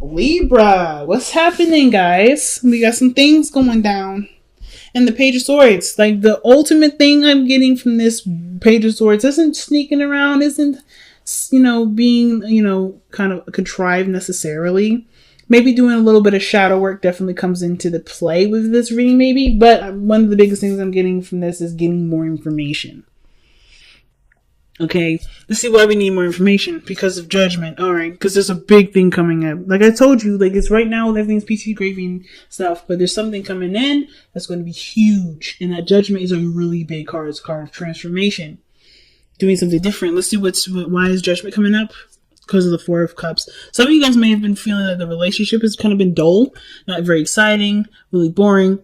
Libra, what's happening, guys? We got some things going down. And the Page of Swords, like the ultimate thing I'm getting from this Page of Swords isn't sneaking around, isn't, being, kind of contrived necessarily. Maybe doing a little bit of shadow work definitely comes into the play with this reading, maybe. But one of the biggest things I'm getting from this is getting more information. Okay, let's see why we need more information. Because of Judgment. Alright, because there's a big thing coming up. Like I told you, like it's right now with everything's PC graving stuff, but there's something coming in that's going to be huge. And that Judgment is a really big card. It's a card of transformation. Doing something different. Let's see why is Judgment coming up? Because of the Four of Cups. Some of you guys may have been feeling that the relationship has kind of been dull, not very exciting, really boring.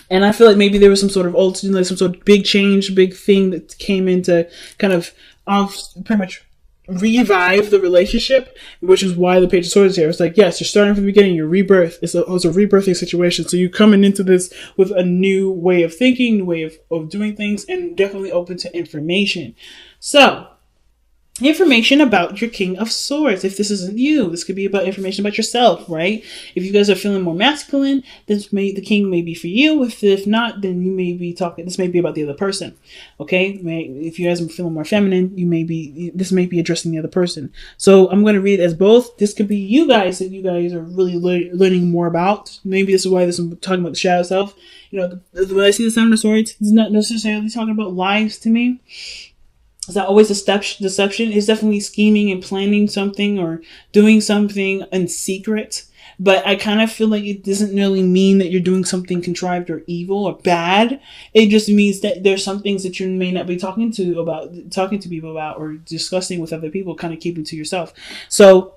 And I feel like maybe there was some sort of some sort of big change, big thing that came in to kind of pretty much revive the relationship, which is why the Page of Swords is here. It's like, yes, you're starting from the beginning, your rebirth. It's a rebirthing situation. So you're coming into this with a new way of thinking, new way of doing things, and definitely open to information. So, information about your King of Swords. If this isn't you, this could be about information about yourself, right? If you guys are feeling more masculine, the King may be for you. If not, then you may be this may be about the other person. Okay? If you guys are feeling more feminine, this may be addressing the other person. So I'm going to read it as both. This could be you guys that you guys are really learning more about. Maybe this is why I'm talking about the shadow self. When I see the Seven of Swords, it's not necessarily talking about lies to me. Is that always a deception? It's definitely scheming and planning something or doing something in secret. But I kind of feel like it doesn't really mean that you're doing something contrived or evil or bad. It just means that there's some things that you may not be talking to people about or discussing with other people, kind of keeping to yourself. So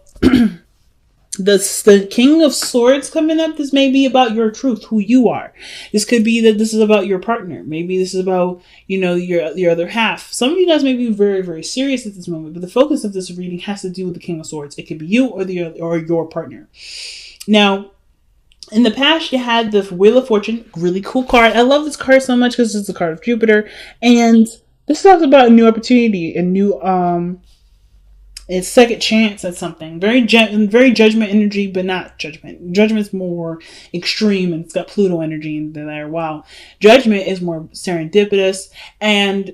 the King of Swords coming up, this may be about your truth, who you are. This could be that this is about your partner. Maybe this is about, your other half. Some of you guys may be very, very serious at this moment, but the focus of this reading has to do with the King of Swords. It could be you or your partner. Now, in the past, you had the Wheel of Fortune, really cool card. I love this card so much because it's a card of Jupiter, and this talks about a new opportunity, a new it's second chance at something. Very Judgment energy, but not Judgment. Judgment's more extreme and it's got Pluto energy in there. Wow. Judgment is more serendipitous and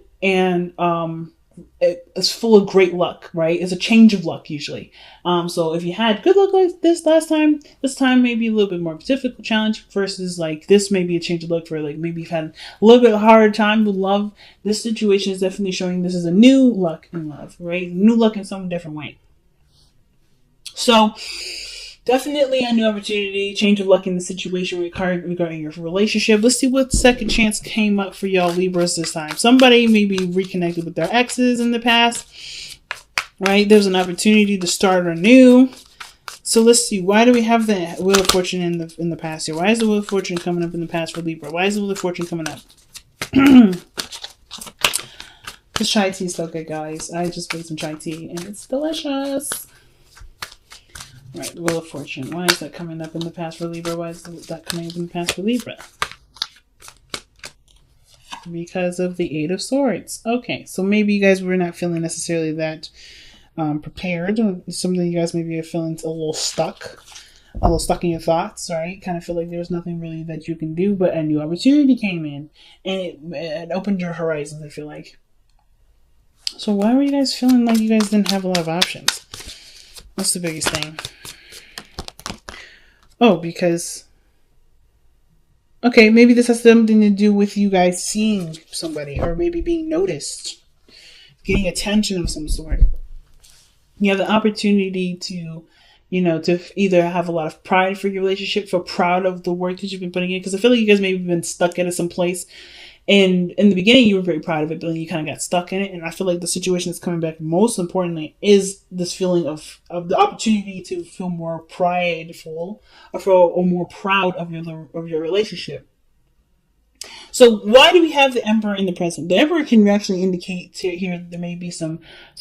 it's full of great luck, right? It's a change of luck usually. So if you had good luck like this last time, this time may be a little bit more difficult challenge versus like this may be a change of luck for like maybe you've had a little bit harder time with love. This situation is definitely showing this is a new luck in love, right? New luck in some different way. So definitely a new opportunity, change of luck in the situation regarding your relationship. Let's see what second chance came up for y'all Libras this time. Somebody maybe reconnected with their exes in the past, right? There's an opportunity to start anew. So let's see. Why do we have the Wheel of Fortune in the past here? Why is the Wheel of Fortune coming up in the past for Libra? Why is the Wheel of Fortune coming up? This chai tea is so good, guys. I just made some chai tea and it's delicious. Right, the Wheel of Fortune. Why is that coming up in the past for Libra? Why is that coming up in the past for Libra? Because of the Eight of Swords. Okay, so maybe you guys were not feeling necessarily that prepared. Some of you guys maybe are feeling a little stuck in your thoughts, right? Kind of feel like there's nothing really that you can do, but a new opportunity came in and it opened your horizons, I feel like. So why were you guys feeling like you guys didn't have a lot of options? What's the biggest thing? Oh, because... Okay, maybe this has something to do with you guys seeing somebody or maybe being noticed. Getting attention of some sort. You have the opportunity to, to either have a lot of pride for your relationship, feel proud of the work that you've been putting in. Because I feel like you guys maybe been stuck at some place. And in the beginning, you were very proud of it, but then you kind of got stuck in it. And I feel like the situation that's coming back most importantly is this feeling of the opportunity to feel more prideful or more proud of your relationship. So why do we have the Emperor in the present? The Emperor can actually indicate here there may be some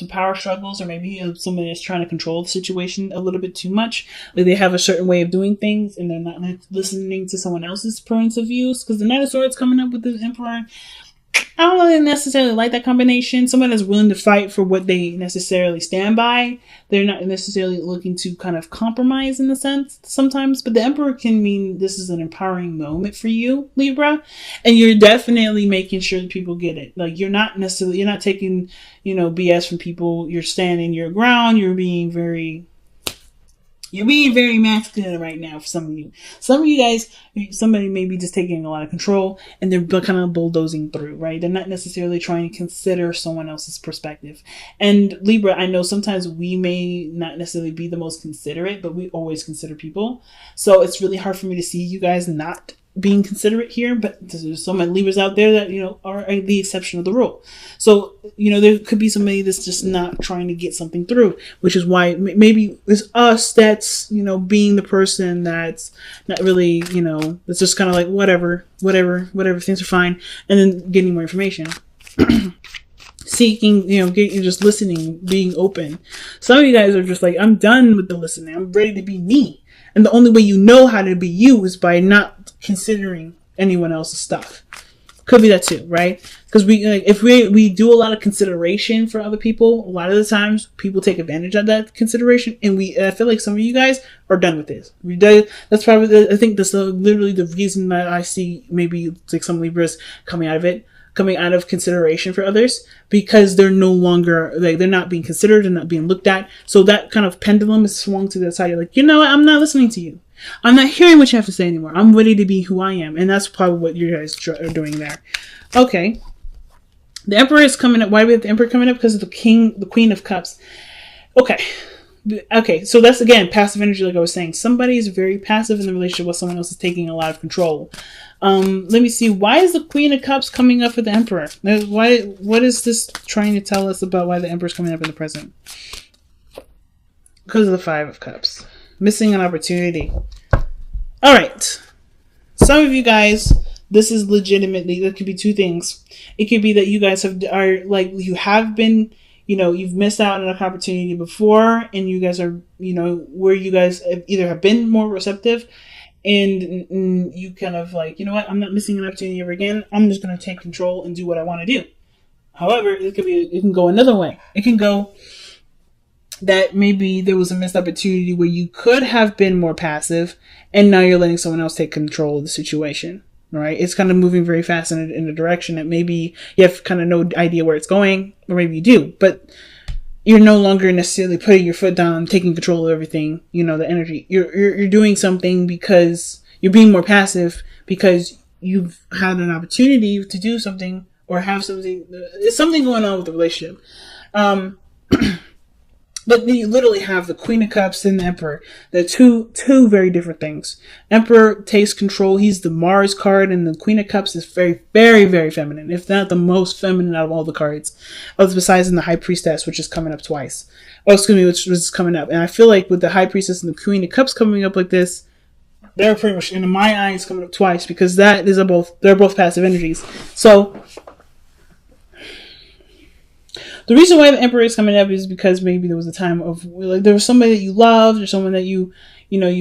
power struggles, or maybe somebody is trying to control the situation a little bit too much. Like they have a certain way of doing things and they're not listening to someone else's points of views. Because the Knight of Swords coming up with the Emperor, I don't really necessarily like that combination. Someone that's willing to fight for what they necessarily stand by. They're not necessarily looking to kind of compromise in the sense sometimes, but the Emperor can mean this is an empowering moment for you, Libra, and you're definitely making sure that people get it. Like you're not taking, BS from people. You're standing your ground. You're being very masculine right now for some of you. Some of you guys, somebody may be just taking a lot of control and they're kind of bulldozing through, right? They're not necessarily trying to consider someone else's perspective. And Libra, I know sometimes we may not necessarily be the most considerate, but we always consider people. So it's really hard for me to see you guys not being considerate here, but there's so many Libras out there that, are the exception of the rule. So, there could be somebody that's just not trying to get something through, which is why maybe it's us that's, being the person that's not really, that's just kind of like, whatever, things are fine. And then getting more information. Seeking, just listening, being open. Some of you guys are just like, I'm done with the listening. I'm ready to be me. And the only way you know how to be you is by not considering anyone else's stuff. Could be that too, right? Because if we do a lot of consideration for other people, a lot of the times people take advantage of that consideration, and I feel like some of you guys are done with this. That's probably, I think that's literally the reason that I see maybe like some Libras coming out of consideration for others, because they're no longer, like, they're not being considered and not being looked at. So that kind of pendulum is swung to the side. You're like, you know what? I'm not listening to you. I'm not hearing what you have to say anymore. I'm ready to be who I am. And that's probably what you guys are doing there. Okay. The Emperor is coming up. Why do we have the Emperor coming up? Because of the Queen of Cups. Okay, so that's, again, passive energy, like I was saying. Somebody is very passive in the relationship while someone else is taking a lot of control. Let me see. Why is the Queen of Cups coming up for the Emperor? What is this trying to tell us about why the Emperor is coming up in the present? Because of the Five of Cups. Missing an opportunity. All right. Some of you guys, this is legitimately, there could be two things. It could be that you guys you've missed out on an opportunity before, and you guys are, where you guys either have been more receptive, and you kind of like, you know what, I'm not missing an opportunity ever again. I'm just going to take control and do what I want to do. However, it can go another way. It can go that maybe there was a missed opportunity where you could have been more passive, and now you're letting someone else take control of the situation. Right? It's kind of moving very fast in a direction that maybe you have kind of no idea where it's going, or maybe you do, but you're no longer necessarily putting your foot down, taking control of everything, the energy. You're doing something because you're being more passive because you've had an opportunity to do something or have something. There's something going on with the relationship. But then you literally have the Queen of Cups and the Emperor. They're two very different things. Emperor takes control. He's the Mars card, and the Queen of Cups is very, very, very feminine, if not the most feminine out of all the cards. Besides in the High Priestess, which is coming up twice. Which was coming up. And I feel like with the High Priestess and the Queen of Cups coming up like this, they're pretty much, in my eyes, coming up twice, because they're both passive energies. So the reason why the Emperor is coming up is because maybe there was a time of, like, there was somebody that you loved, or someone that you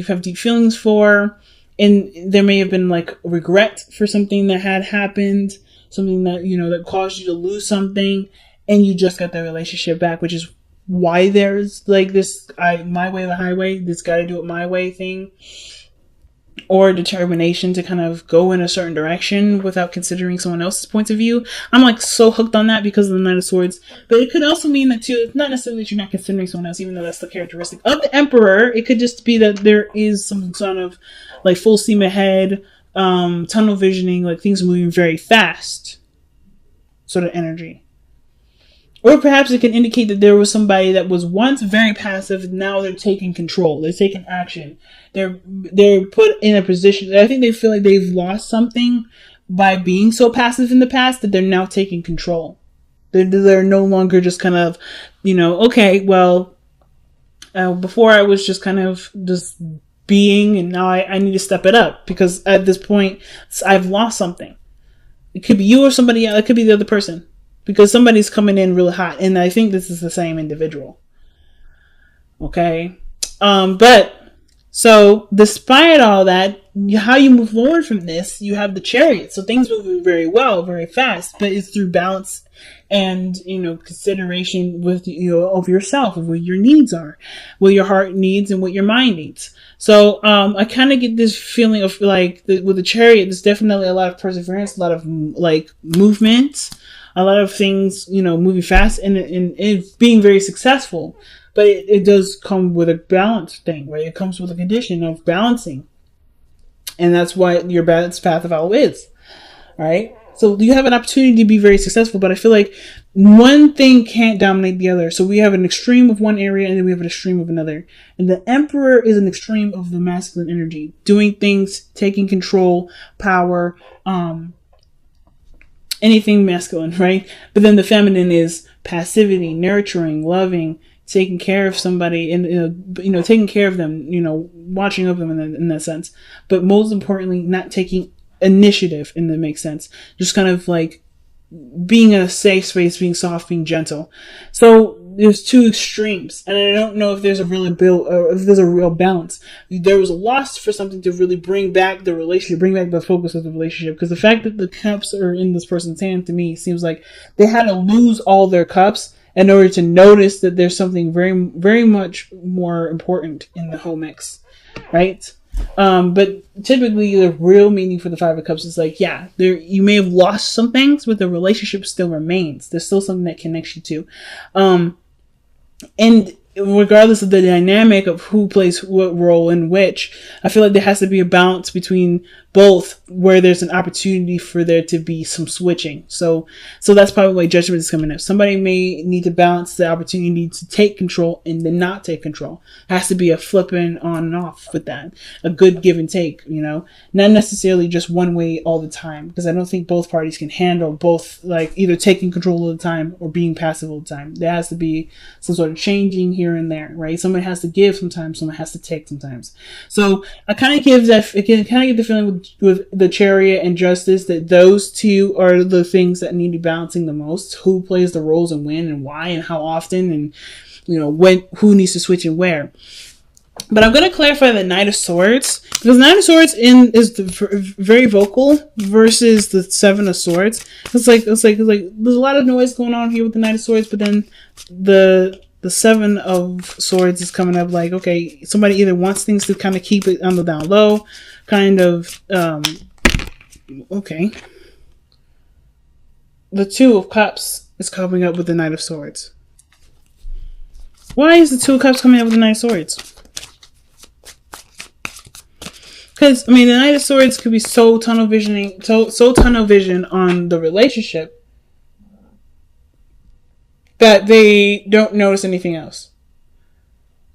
have deep feelings for, and there may have been like regret for something that had happened, something that, that caused you to lose something, and you just got the relationship back, which is why there's like this, my way or the highway, this gotta do it my way thing, or determination to kind of go in a certain direction without considering someone else's point of view. I'm like so hooked on that because of the Knight of Swords. But it could also mean that too, it's not necessarily that you're not considering someone else, even though that's the characteristic of the Emperor. It could just be that there is some sort of like full steam ahead, tunnel visioning, like things moving very fast sort of energy. Or perhaps it can indicate that there was somebody that was once very passive, now they're taking control. They're taking action. They're put in a position. I think they feel like they've lost something by being so passive in the past that they're now taking control. They're no longer just kind of, okay, well, before I was just kind of just being, and now I need to step it up, because at this point I've lost something. It could be you or somebody else. It could be the other person. Because somebody's coming in really hot. And I think this is the same individual. Okay? But So, despite all that, how you move forward from this, you have the Chariot. So things move very well, very fast, but it's through balance and, consideration with, of yourself, of what your needs are, what your heart needs and what your mind needs. So, I kind of get this feeling of like, with the Chariot, there's definitely a lot of perseverance, a lot of like movement, a lot of things, moving fast and being very successful. But it does come with a balance thing, right? It comes with a condition of balancing. And that's what your balanced path of all is. Right? So you have an opportunity to be very successful, but I feel like one thing can't dominate the other. So we have an extreme of one area and then we have an extreme of another. And the Emperor is an extreme of the masculine energy. Doing things, taking control, power, anything masculine, right? But then the feminine is passivity, nurturing, loving, taking care of somebody and, taking care of them, watching over them in that sense. But most importantly, not taking initiative, and that makes sense. Just kind of like being in a safe space, being soft, being gentle. So there's two extremes, and I don't know if there's a real balance. There was a loss for something to really bring back the relationship, bring back the focus of the relationship. Because the fact that the cups are in this person's hand, to me, seems like they had to lose all their cups in order to notice that there's something very, very much more important in the whole mix, right? But typically the real meaning for the Five of Cups is like, yeah, you may have lost some things, but the relationship still remains. There's still something that connects you to. And regardless of the dynamic of who plays what role in which, I feel like there has to be a balance between both, where there's an opportunity for there to be some switching. So that's probably why Judgment is coming up. Somebody may need to balance the opportunity to take control and then not take control. It has to be a flipping on and off with that. A good give and take, not necessarily just one way all the time, because I don't think both parties can handle both, like either taking control all the time or being passive all the time. There has to be some sort of changing here and there, right? Someone has to give sometimes, someone has to take sometimes. So I kind of get the feeling with the Chariot and Justice that those two are the things that need to be balancing the most. Who plays the roles and when and why and how often, and who needs to switch and where. But I'm going to clarify the Knight of Swords, because Knight of Swords is very vocal versus the Seven of Swords. It's like there's a lot of noise going on here with the Knight of Swords, but then the Seven of Swords is coming up like, okay, somebody either wants things to kind of keep it on the down low, kind of, okay. The Two of Cups is coming up with the Knight of Swords. Why is the Two of Cups coming up with the Knight of Swords? Because, the Knight of Swords could be so tunnel vision on the relationship that they don't notice anything else.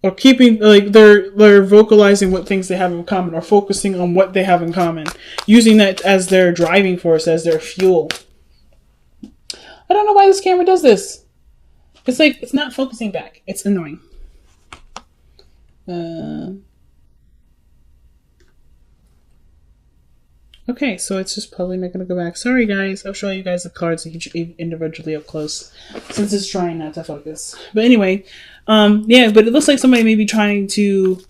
Or keeping, like, they're vocalizing what things they have in common, or focusing on what they have in common, using that as their driving force, as their fuel. I don't know why this camera does this. It's like, it's not focusing back. It's annoying. Okay, so it's just probably not going to go back. Sorry, guys. I'll show you guys the cards individually up close, since it's trying not to focus. But anyway, yeah, but it looks like somebody may be trying to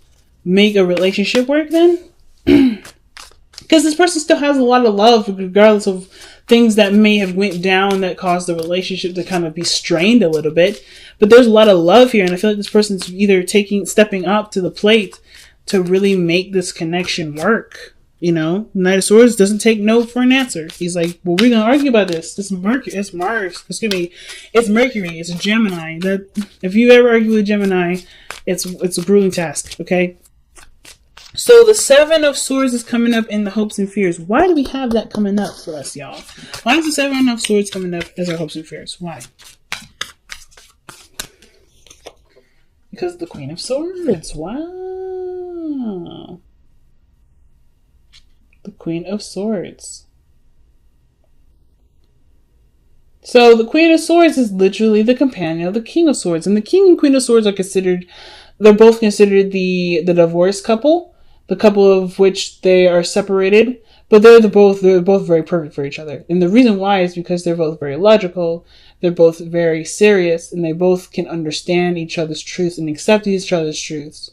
make a relationship work then. Because this person still has a lot of love, regardless of things that may have went down that caused the relationship to kind of be strained a little bit. But there's a lot of love here, and I feel like this person's either stepping up to the plate to really make this connection work. Knight of Swords doesn't take no for an answer. He's like, well, we're going to argue about this. It's Mercury. It's Mars. Excuse me. It's Mercury. It's a Gemini. That, if you ever argue with Gemini, it's a grueling task, okay? So the Seven of Swords is coming up in the hopes and fears. Why do we have that coming up for us, y'all? Why is the Seven of Swords coming up as our hopes and fears? Why? Because the Queen of Swords. Wow. The Queen of Swords. So the Queen of Swords is literally the companion of the King of Swords. And the King and Queen of Swords are they're both considered the divorced couple. The couple of which they are separated. But they're both very perfect for each other. And the reason why is because they're both very logical. They're both very serious. And they both can understand each other's truths and accept each other's truths.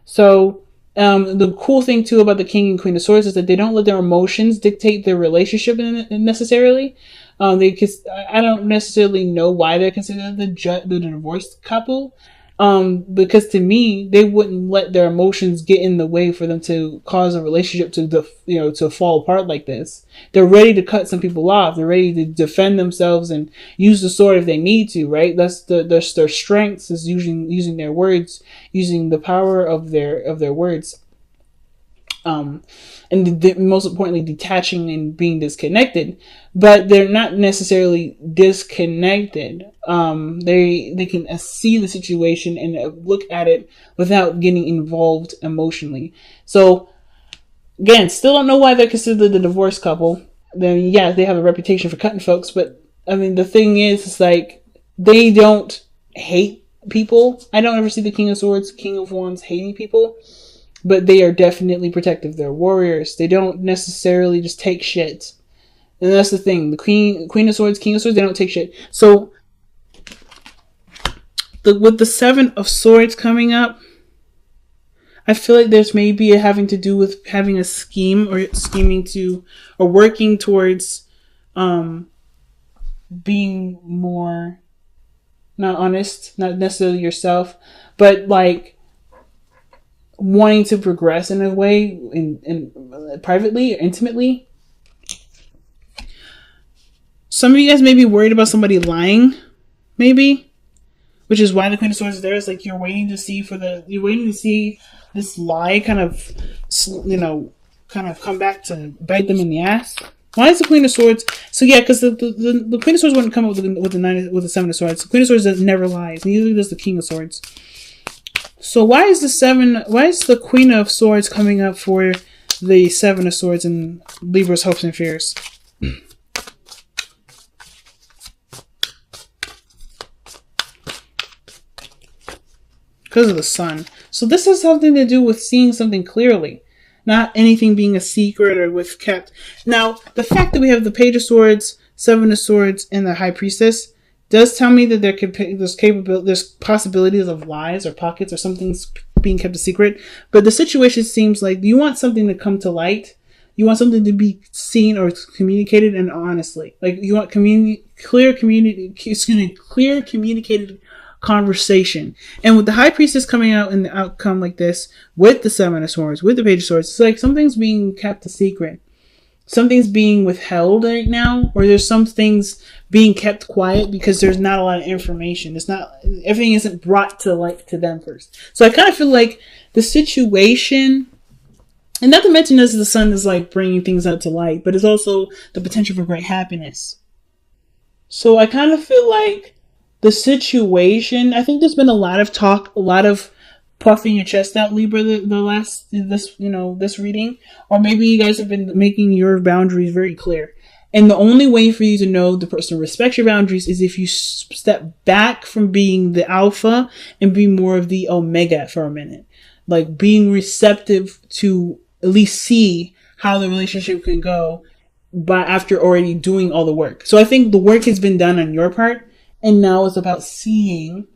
So The cool thing too about the King and Queen of Swords is that they don't let their emotions dictate their relationship necessarily. I don't necessarily know why they're considered the divorced couple. Because to me, they wouldn't let their emotions get in the way for them to cause a relationship to fall apart like this. They're ready to cut some people off. They're ready to defend themselves and use the sword if they need to, right? That's their strengths is using their words, using the power of their words. And most importantly, detaching and being disconnected, but they're not necessarily disconnected. They can see the situation and look at it without getting involved emotionally. So again, still don't know why they're considered the divorced couple. Then yeah, they have a reputation for cutting folks, but I mean the thing is like they don't hate people. I don't ever see the King of Swords, King of Wands hating people. But they are definitely protective. They're warriors. They don't necessarily just take shit. And that's the thing. The Queen of Swords, King of Swords, they don't take shit. So, with the Seven of Swords coming up, I feel like there's maybe having to do with having a scheme or scheming to, or working towards being more, not honest, not necessarily yourself, but like, wanting to progress in a way in privately or intimately. Some of you guys may be worried about somebody lying, maybe, which is why the Queen of Swords is there. It's like you're waiting to see this lie kind of come back to bite them in the ass. Why is the Queen of Swords? So yeah, because the Queen of Swords wouldn't come up with the Seven of Swords. The Queen of Swords never lies. Neither does the King of Swords. So why is the Queen of Swords coming up for the Seven of Swords in Libra's hopes and fears? Because of the sun. So this has something to do with seeing something clearly. Not anything being a secret or with kept. Now, the fact that we have the Page of Swords, Seven of Swords, and the High Priestess does tell me that there's possibilities of lies or pockets or something's being kept a secret. But the situation seems like you want something to come to light. You want something to be seen or communicated and honestly. Like you want clear communicated conversation. And with the High Priestess coming out in the outcome like this, with the Seven of Swords, with the Page of Swords, it's like something's being kept a secret. Something's being withheld right now, or there's some things being kept quiet because there's not a lot of information. Everything isn't brought to light to them first. So I kind of feel like the situation, and not to mention this, the sun is like bringing things out to light, but it's also the potential for great happiness. So I kind of feel like the situation, I think there's been a lot of talk, a lot of puffing your chest out, Libra, this reading, or maybe you guys have been making your boundaries very clear. And the only way for you to know the person respects your boundaries is if you step back from being the alpha and be more of the omega for a minute, like being receptive to at least see how the relationship can go, but after already doing all the work. So I think the work has been done on your part, and now it's about seeing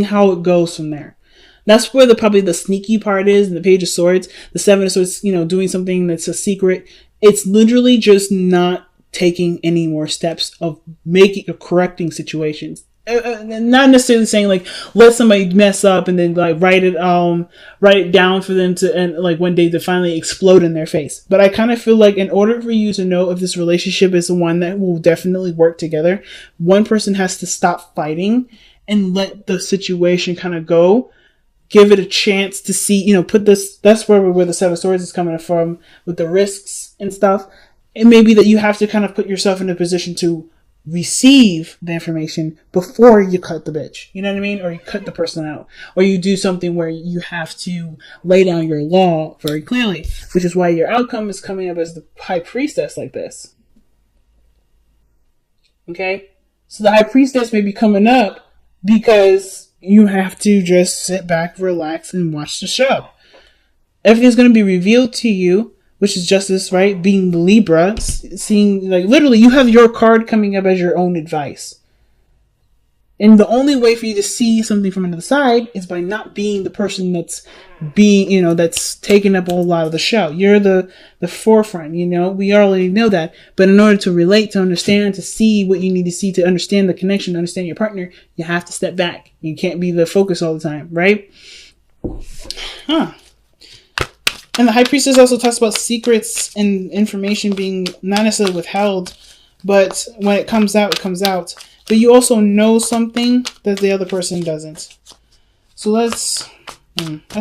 how it goes from there. That's where probably the sneaky part is in the Page of Swords. The Seven of Swords, doing something that's a secret. It's literally just not taking any more steps of correcting situations. Not necessarily saying like let somebody mess up and then like write it down for them to, and like one day to finally explode in their face. But I kind of feel like in order for you to know if this relationship is the one that will definitely work together, one person has to stop fighting and let the situation kind of go. Give it a chance to see, that's where the Seven of Swords is coming from with the risks and stuff. It may be that you have to kind of put yourself in a position to receive the information before you cut the bitch. You know what I mean? Or you cut the person out. Or you do something where you have to lay down your law very clearly, which is why your outcome is coming up as the High Priestess like this. Okay? So the High Priestess may be coming up because you have to just sit back, relax, and watch the show. Everything's going to be revealed to you, which is justice, right? Being Libra, seeing, like, literally, you have your card coming up as your own advice. And the only way for you to see something from another side is by not being the person that's that's taking up a whole lot of the show. You're the forefront, we already know that. But in order to relate, to understand, to see what you need to see, to understand the connection, to understand your partner, you have to step back. You can't be the focus all the time, right? Huh. And the High Priestess also talks about secrets and information being not necessarily withheld, but when it comes out, it comes out. But you also know something that the other person doesn't. So that's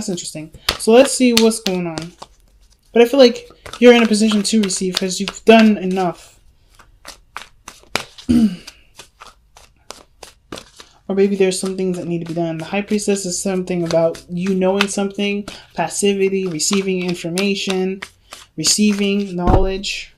interesting. So let's see what's going on. But I feel like you're in a position to receive because you've done enough. Or maybe there's some things that need to be done. The High Priestess is something about you knowing something, passivity, receiving information, receiving knowledge,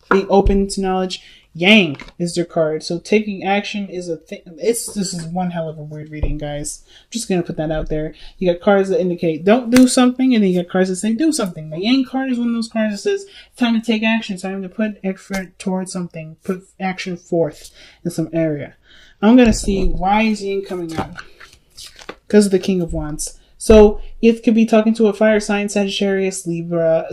being open to knowledge. Yang is their card. So taking action is a thing. This is one hell of a weird reading, guys. I'm just going to put that out there. You got cards that indicate don't do something, and then you got cards that say do something. The Yang card is one of those cards that says it's time to take action. It's time to put effort towards something. Put action forth in some area. I'm going to see why is Yang coming out. Because of the King of Wands. So it could be talking to a fire sign, Sagittarius, Leo,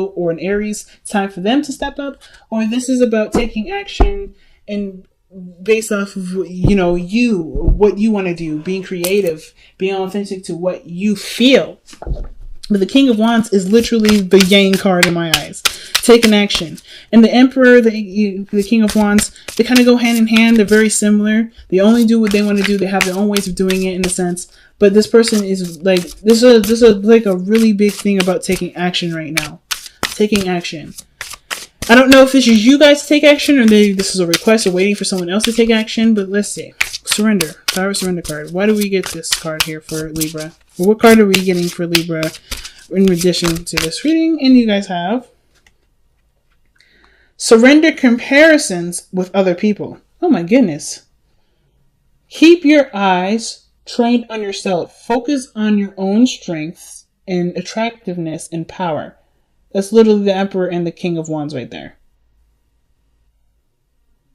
or an Aries. It's time for them to step up. Or this is about taking action and based off of, what you want to do, being creative, being authentic to what you feel. But the King of Wands is literally the Yang card in my eyes. Taking action. And the Emperor, the King of Wands, they kind of go hand in hand. They're very similar. They only do what they want to do. They have their own ways of doing it in a sense. But this person is like, this is like a really big thing about taking action right now. Taking action. I don't know if this is you guys to take action or this is a request or waiting for someone else to take action. But let's see. Surrender. Power of Surrender card. Why do we get this card here for Libra? Well, what card are we getting for Libra in addition to this reading? And you guys have surrender comparisons with other people. Oh my goodness. Keep your eyes trained on yourself. Focus on your own strengths and attractiveness and power. That's literally the Emperor and the King of Wands right there.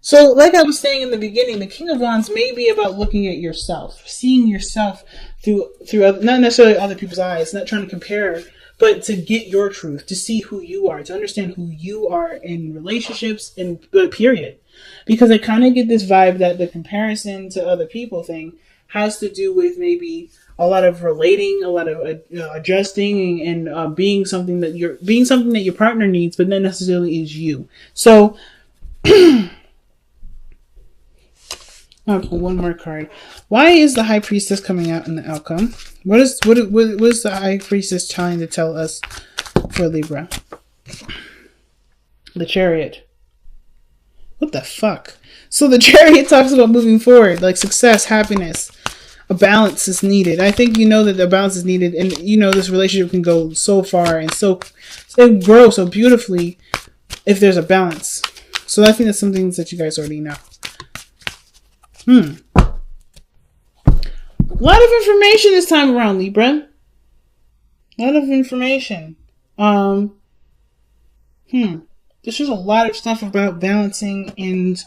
So, like I was saying in the beginning, the King of Wands may be about looking at yourself, seeing yourself through not necessarily other people's eyes, not trying to compare, but to get your truth, to see who you are, to understand who you are in relationships, and period. Because I kind of get this vibe that the comparison to other people thing has to do with maybe a lot of relating, a lot of adjusting, and being something that your partner needs, but not necessarily is you. So. I'll pull one more card. Why is the High Priestess coming out in the outcome? What is the High Priestess trying to tell us for Libra? The Chariot. What the fuck? So the Chariot talks about moving forward, like success, happiness. A balance is needed. I think you know that the balance is needed, and this relationship can go so far and grow so beautifully if there's a balance. So I think that's some things that you guys already know. A lot of information this time around, Libra. A lot of information. There's just a lot of stuff about balancing and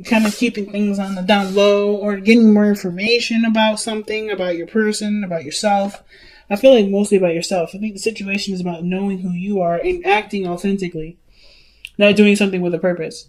kind of keeping things on the down low or getting more information about something, about your person, about yourself. I feel like mostly about yourself. I think the situation is about knowing who you are and acting authentically, not doing something with a purpose.